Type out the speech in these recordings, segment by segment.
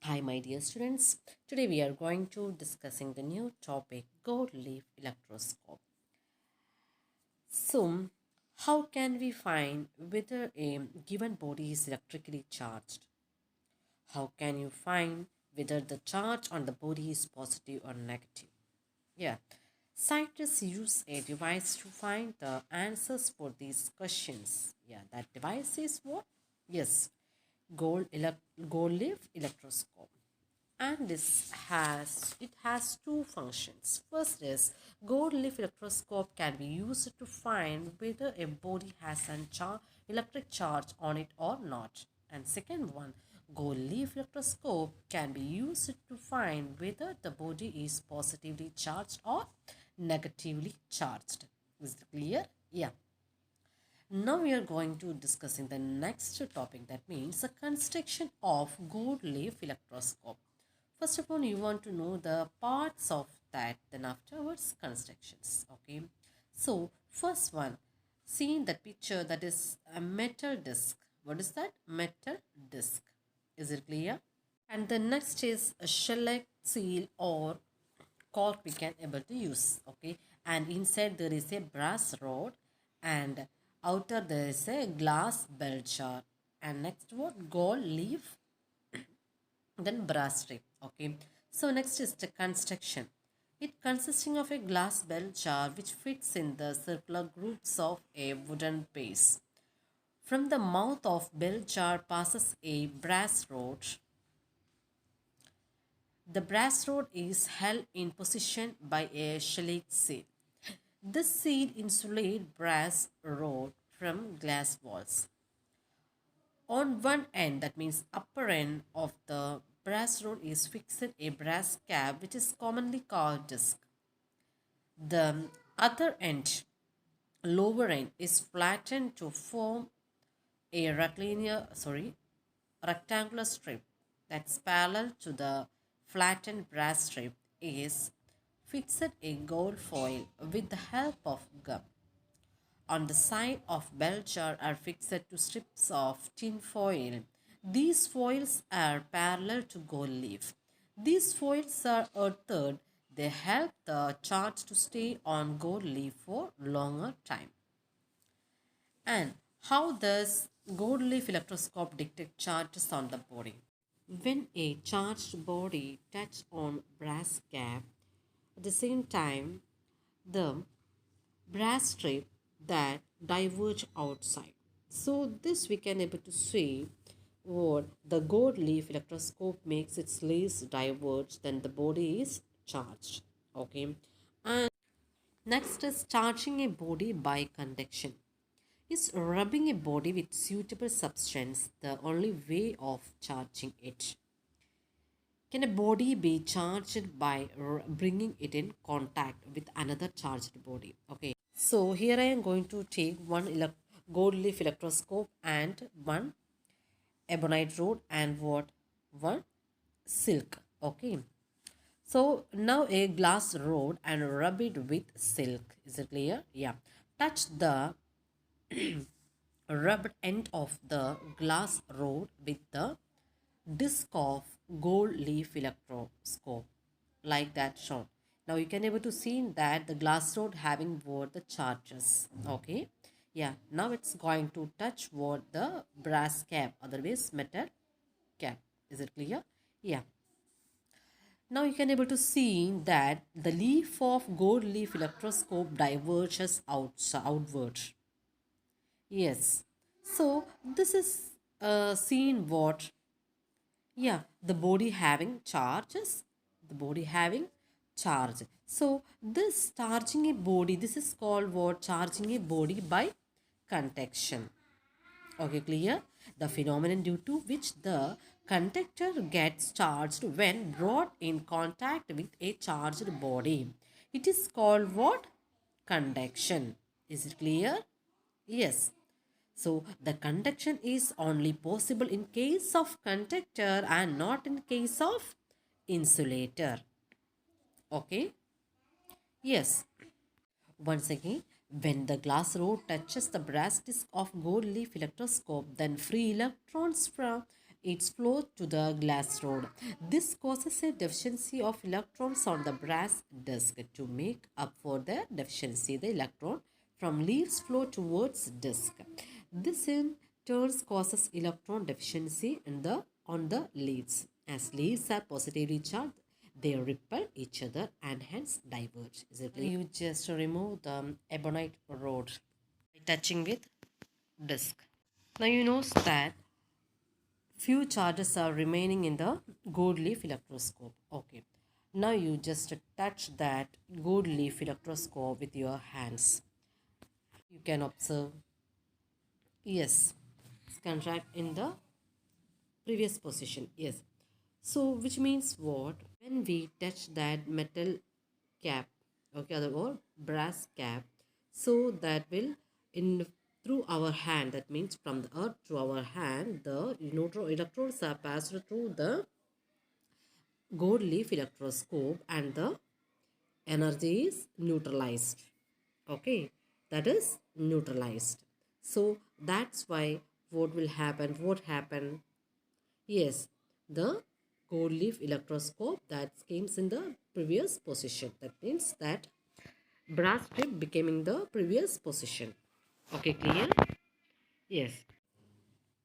Hi, my dear students. Today we are going to discussing the new topic gold leaf electroscope. So, how can we find whether a given body is electrically charged? How can you find whether the charge on the body is positive or negative? Yeah, scientists use a device to find the answers for these questions. Yeah, that device is what? Yes, gold leaf electroscope, and it has two functions. First is gold leaf electroscope can be used to find whether a body has an electric charge on it or not. And second one, gold leaf electroscope can be used to find whether the body is positively charged or negatively charged. Is it clear? Yeah. Now we are going to discussing the next topic, that means the construction of gold leaf electroscope. First of all, you want to know the parts of that, then afterwards constructions. Okay. So first one, see in that picture, that is a metal disc. What is that? Metal disc. Is it clear? And the next is a shellac seal or cork we can able to use. Okay, and inside there is a brass rod, and outer there is a glass bell jar, and next what, gold leaf, then brass strip. Okay, so next is the construction. It consisting of a glass bell jar which fits in the circular grooves of a wooden base. From the mouth of bell jar passes a brass rod. The brass rod is held in position by a shellac seal. This seal insulates brass rod from glass walls. On one end, that means upper end of the brass rod, is fixed a brass cap which is commonly called disc. The other end, lower end, is flattened to form a rectangular strip that's parallel to the flattened brass strip is fixed a gold foil with the help of gum. On the side of bell jar are fixed to strips of tin foil. These foils are parallel to gold leaf. These foils are earthed. They help the charge to stay on gold leaf for longer time. And how does gold leaf electroscope detect charges on the body? When a charged body touches on brass cap, at the same time, the brass strip that diverge outside. So this we can able to see what the gold leaf electroscope makes its rays diverge, then the body is charged. Okay. And next is charging a body by conduction. Is rubbing a body with suitable substance the only way of charging it? Can a body be charged by bringing it in contact with another charged body? Okay. So here I am going to take one gold leaf electroscope and one ebonite rod and what, one silk. Okay. So now a glass rod and rub it with silk. Is it clear? Yeah. Touch the rubbed end of the glass rod with the disc of gold leaf electroscope, like that shown. Now you can able to see that the glass rod having what, the charges. Okay, yeah, now it's going to touch what, the brass cap, otherwise metal cap. Is it clear? Yeah. Now you can able to see that the leaf of gold leaf electroscope diverges outward. Yes. So this is seen what, yeah, the body having charges, the body having charge. So this charging a body, this is called what, charging a body by conduction. Okay, clear? The phenomenon due to which the conductor gets charged when brought in contact with a charged body. It is called what? Conduction. Is it clear? Yes. So the conduction is only possible in case of conductor and not in case of insulator. Okay? Yes. Once again, when the glass rod touches the brass disc of gold leaf electroscope, then free electrons from its flow to the glass rod. This causes a deficiency of electrons on the brass disc. To make up for the deficiency, the electron from leaves flow towards disc. This in turn causes electron deficiency on the leaves. As leaves are positively charged, they repel each other and hence diverge. Is it clear? You just remove the ebonite rod by touching with disc. Now you know that few charges are remaining in the gold leaf electroscope. Okay. Now you just touch that gold leaf electroscope with your hands. You can observe, yes, it's contract in the previous position. Yes. So which means what? When we touch that metal cap, okay, or brass cap, so that will in through our hand, that means from the earth to our hand, the neutral electrons are passed through the gold leaf electroscope and the energy is neutralized. Okay, that is neutralized. So that's why what happened, yes, the gold leaf electroscope that comes in the previous position, that means that brass strip becoming the previous position. Okay, clear? Yes.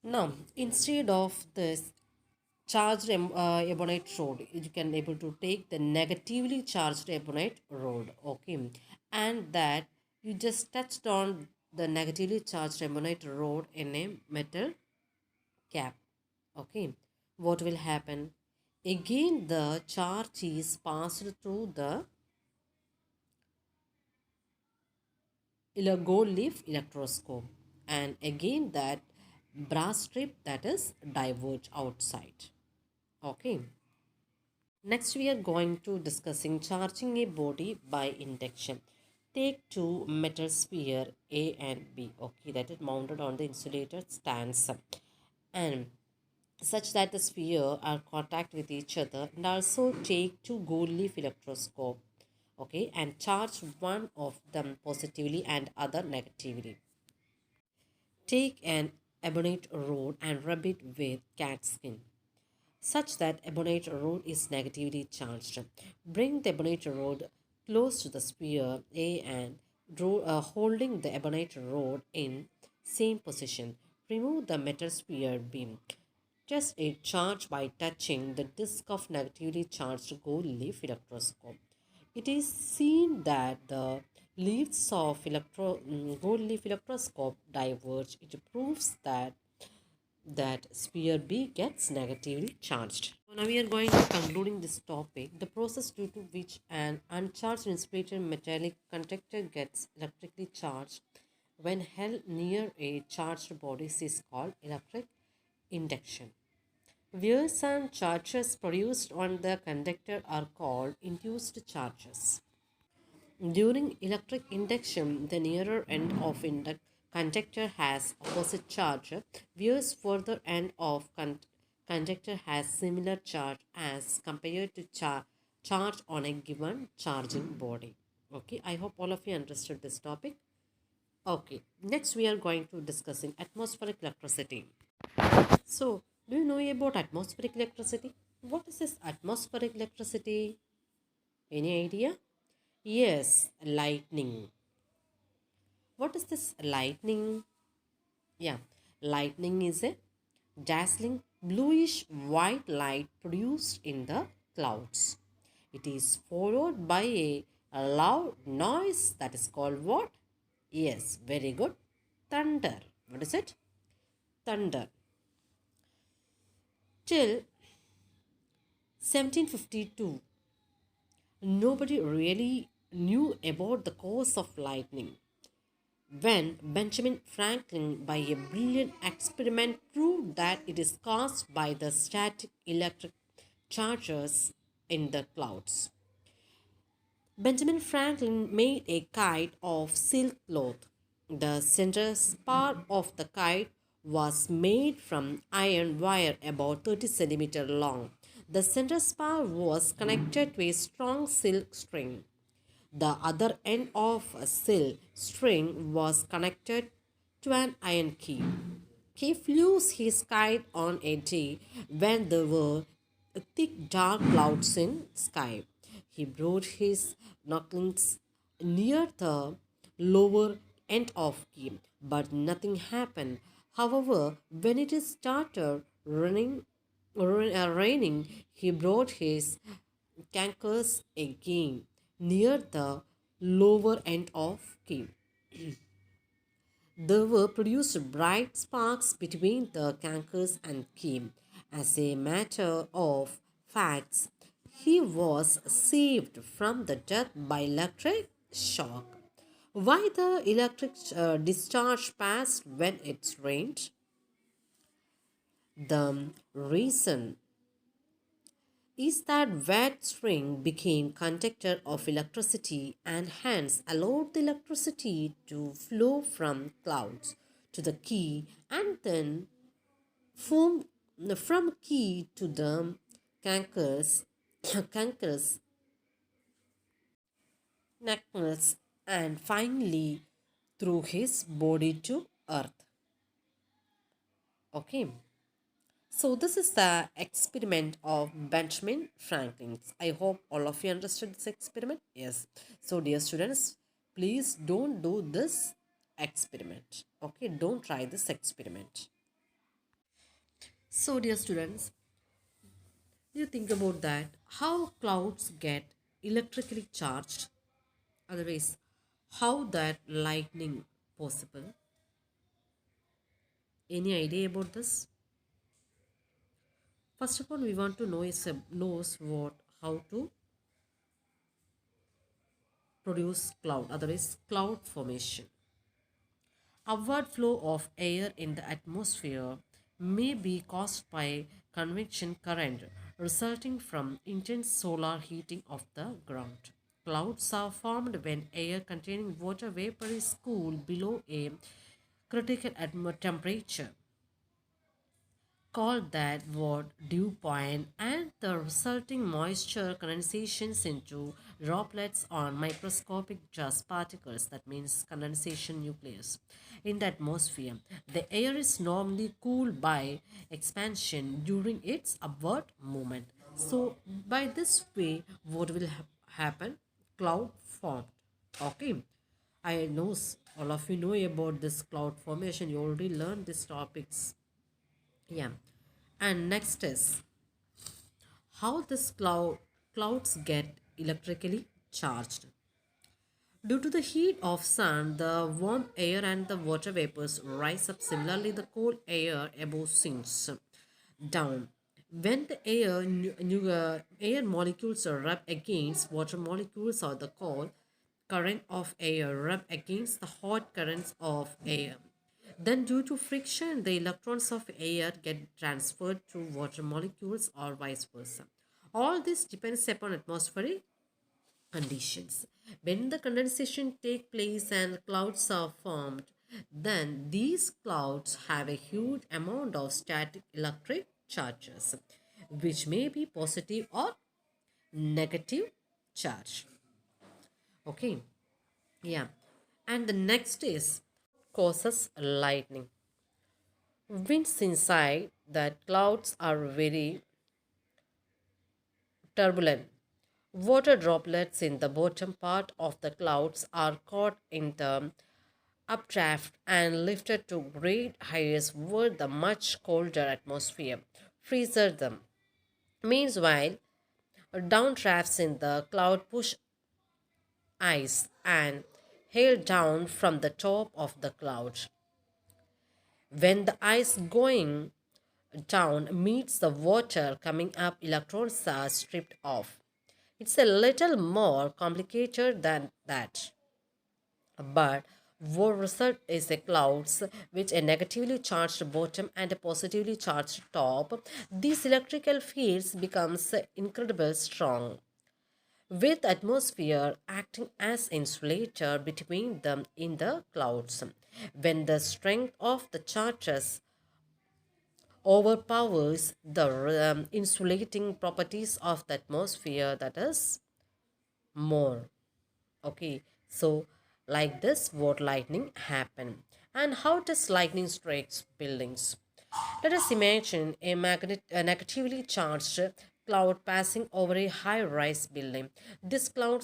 Now, instead of this charged ebonite rod, you can able to take the negatively charged ebonite rod. Okay, and that you just touched on the negatively charged ebonite rod in a metal cap. Okay, what will happen? Again, the charge is passed through the gold leaf electroscope, and again that brass strip that is diverge outside. Okay. Next, we are going to discussing charging a body by induction. Take two metal sphere A and B, okay, that is mounted on the insulated stands, and such that the sphere are contact with each other, and also take two gold leaf electroscope, okay, and charge one of them positively and other negatively. Take an ebonite rod and rub it with cat skin such that ebonite rod is negatively charged. Bring the ebonite rod close to the sphere A and holding the ebonite rod in same position. Remove the metal sphere B. Test a charge by touching the disc of negatively charged gold leaf electroscope. It is seen that the leaves of gold leaf electroscope diverge. It proves that sphere B gets negatively charged. So now we are going to concluding this topic. The process due to which an uncharged insulated metallic conductor gets electrically charged when held near a charged body is called electric induction. Wires and charges produced on the conductor are called induced charges. During electric induction, the nearer end of conductor has opposite charge, whereas further end of conductor has similar charge as compared to charge on a given charging body. Okay, I hope all of you understood this topic. Okay, next we are going to discussing atmospheric electricity. So, do you know about atmospheric electricity? What is this atmospheric electricity? Any idea? Yes, lightning. What is this lightning? Yeah, lightning is a dazzling bluish white light produced in the clouds. It is followed by a loud noise that is called what? Yes, very good. Thunder. What is it? Thunder. Till 1752, nobody really knew about the cause of lightning. When Benjamin Franklin, by a brilliant experiment, proved that it is caused by the static electric charges in the clouds. Benjamin Franklin made a kite of silk cloth. The center spar of the kite was made from iron wire about 30 centimeters long. The center spar was connected to a strong silk string. The other end of a silk string was connected to an iron key. He flew his kite on a day when there were thick dark clouds in sky. He brought his knuckles near the lower end of game, but nothing happened. However, when it started raining, he brought his cankers again near the lower end of game. There were produced bright sparks between the cankers and Kim. As a matter of facts, he was saved from the death by electric shock. Why the electric discharge passed when it rained? The reason is that wet string became conductor of electricity and hence allowed the electricity to flow from clouds to the key and then from, from key to the cankers, cankers, knuckles, and finally through his body to earth. Okay. So this is the experiment of Benjamin Franklin's. I hope all of you understood this experiment. Yes. So dear students, please don't do this experiment. Okay, don't try this experiment. So dear students, you think about that how clouds get electrically charged. Otherwise, how that lightning possible? Any idea about this? First of all, we want to know is knows what how to produce cloud, otherwise cloud formation. Upward flow of air in the atmosphere may be caused by convection current resulting from intense solar heating of the ground. Clouds are formed when air containing water vapor is cooled below a critical temperature called that what dew point, and the resulting moisture condensations into droplets on microscopic dust particles, that means condensation nucleus, in the atmosphere. The air is normally cooled by expansion during its upward movement. So by this way what will happen? Cloud formed. Okay, I know all of you know about this cloud formation. You already learned these topics. Yeah. And next is how this clouds get electrically charged. Due to the heat of sun, the warm air and the water vapors rise up. Similarly, the cold air above sinks down. When the air molecules rub against water molecules or the cold current of air rub against the hot currents of air. Then, due to friction, the electrons of air get transferred to water molecules or vice versa. All this depends upon atmospheric conditions. When the condensation takes place and clouds are formed, then these clouds have a huge amount of static electric charges, which may be positive or negative charge. Okay, yeah. And the next is causes lightning. Winds inside that clouds are very turbulent. Water droplets in the bottom part of the clouds are caught in the updraft and lifted to great heights where the much colder atmosphere freezes them. Meanwhile, downdrafts in the cloud push ice and hail down from the top of the cloud. When the ice going down meets the water coming up, electrons are stripped off. It's a little more complicated than that. But what result is a clouds with a negatively charged bottom and a positively charged top. These electrical fields becomes incredibly strong, with atmosphere acting as insulator between them in the clouds. When the strength of the charges overpowers the insulating properties of the atmosphere, that is more. Okay, so like this what lightning happen. And how does lightning strikes buildings? Let us imagine a negatively charged cloud passing over a high-rise building. This cloud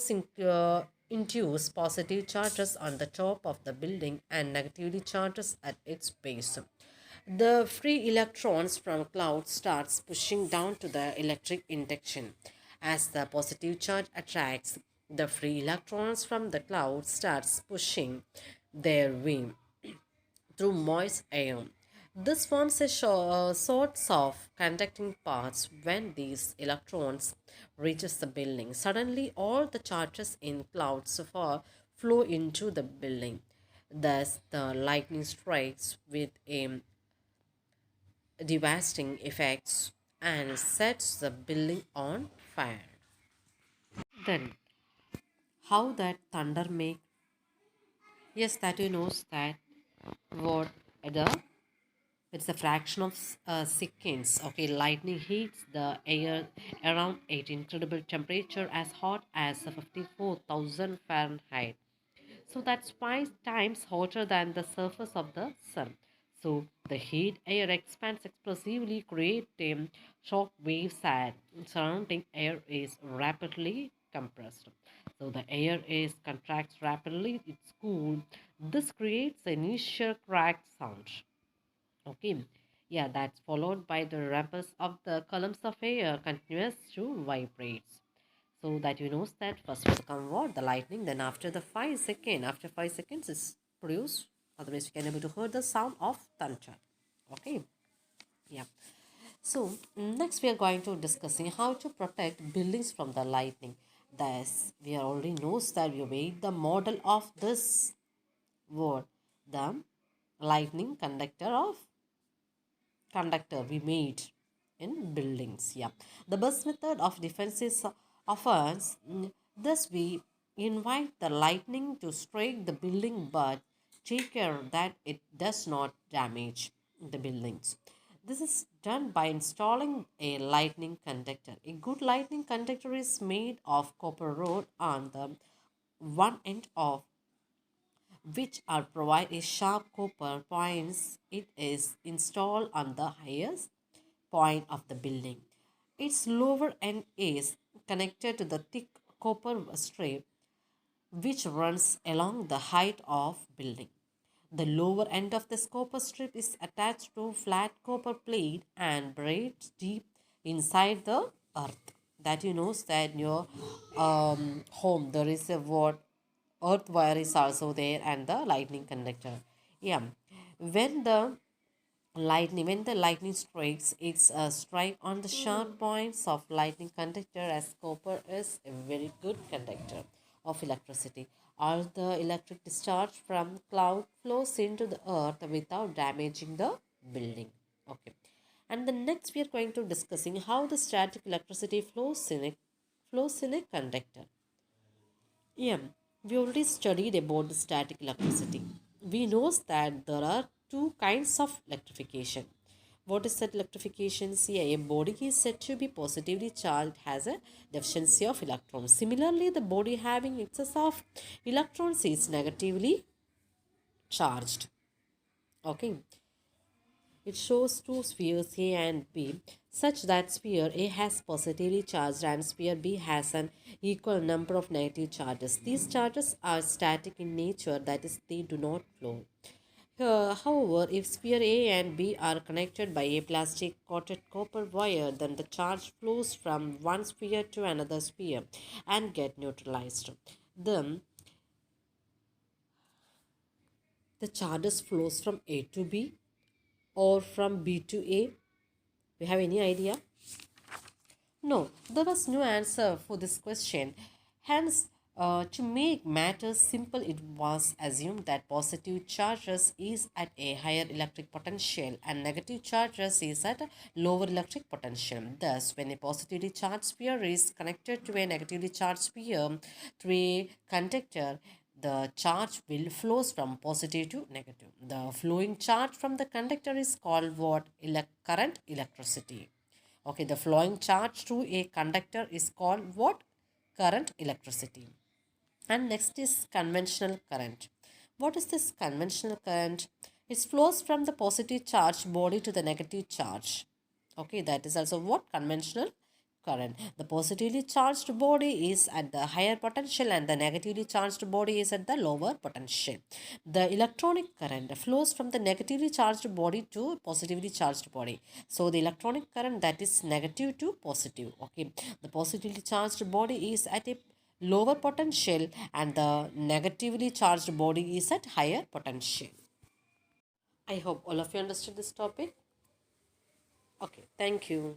induces positive charges on the top of the building and negatively charges at its base. The free electrons from cloud starts pushing down to the electric induction. As the positive charge attracts, the free electrons from the cloud starts pushing their way through moist air. This forms a sorts of conducting paths. When these electrons reaches the building, suddenly all the charges in clouds flow into the building. Thus, the lightning strikes with a devastating effects and sets the building on fire. Then, how that thunder make? Yes, that you knows that what the it's a fraction of seconds. Okay, lightning heats the air around at incredible temperature as hot as 54,000 Fahrenheit. So that's 5 times hotter than the surface of the sun. So the heat air expands explosively, creating shock waves and surrounding air is rapidly compressed. So the air is contracts rapidly, it's cooled. This creates an initial crack sound. Okay. Yeah, that's followed by the rumbles of the columns of air continuous to vibrates. So that you know that first will come what? The lightning, then after the 5 second, after 5 seconds it's produced. Otherwise we can able to hear the sound of thunder. Okay. Yeah. So next we are going to discussing how to protect buildings from the lightning. Thus, we already knows that we made the model of this word, the lightning conductor we made in buildings. Yeah, the best method of defense is offense. Thus, we invite the lightning to strike the building, but take care that it does not damage the buildings. This is done by installing a lightning conductor. A good lightning conductor is made of copper rod on the one end of which are provide a sharp copper points. It is installed on the highest point of the building. Its lower end is connected to the thick copper strip which runs along the height of building. The lower end of the copper strip is attached to flat copper plate and buried deep inside the earth. That you know that in your home there is a what earth wire is also there and the lightning conductor. Yeah, when the lightning strikes, it's a strike on the sharp points of lightning conductor, as copper is a very good conductor of electricity. All the electric discharge from cloud flows into the earth without damaging the building. Okay. And the next we are going to discussing how the static electricity flows in a conductor. Yeah, we already studied about the static electricity. We know that there are two kinds of electrification. What is that electrification? See, a body is said to be positively charged has a deficiency of electrons. Similarly, the body having excess of electrons is negatively charged. Okay. It shows two spheres A and B such that sphere A has positively charged and sphere B has an equal number of negative charges. These charges are static in nature, that is, they do not flow. However, if sphere A and B are connected by a plastic coated copper wire, then the charge flows from one sphere to another sphere and get neutralized. Then the charges flows from A to B or from B to A. We have any idea? No, there was no answer for this question. Hence, to make matters simple, it was assumed that positive charges is at a higher electric potential and negative charges is at a lower electric potential. Thus, when a positively charged sphere is connected to a negatively charged sphere through a conductor, the charge will flows from positive to negative. The flowing charge from the conductor is called what? Current electricity. Okay, the flowing charge through a conductor is called what? Current electricity. And next is conventional current. What is this conventional current? It flows from the positive charged body to the negative charge. Okay, that is also what conventional current. The positively charged body is at the higher potential and the negatively charged body is at the lower potential. The electronic current flows from the negatively charged body to positively charged body. So the electronic current, that is negative to positive. Okay, the positively charged body is at a lower potential and the negatively charged body is at higher potential. I hope all of you understood this topic. Okay, thank you.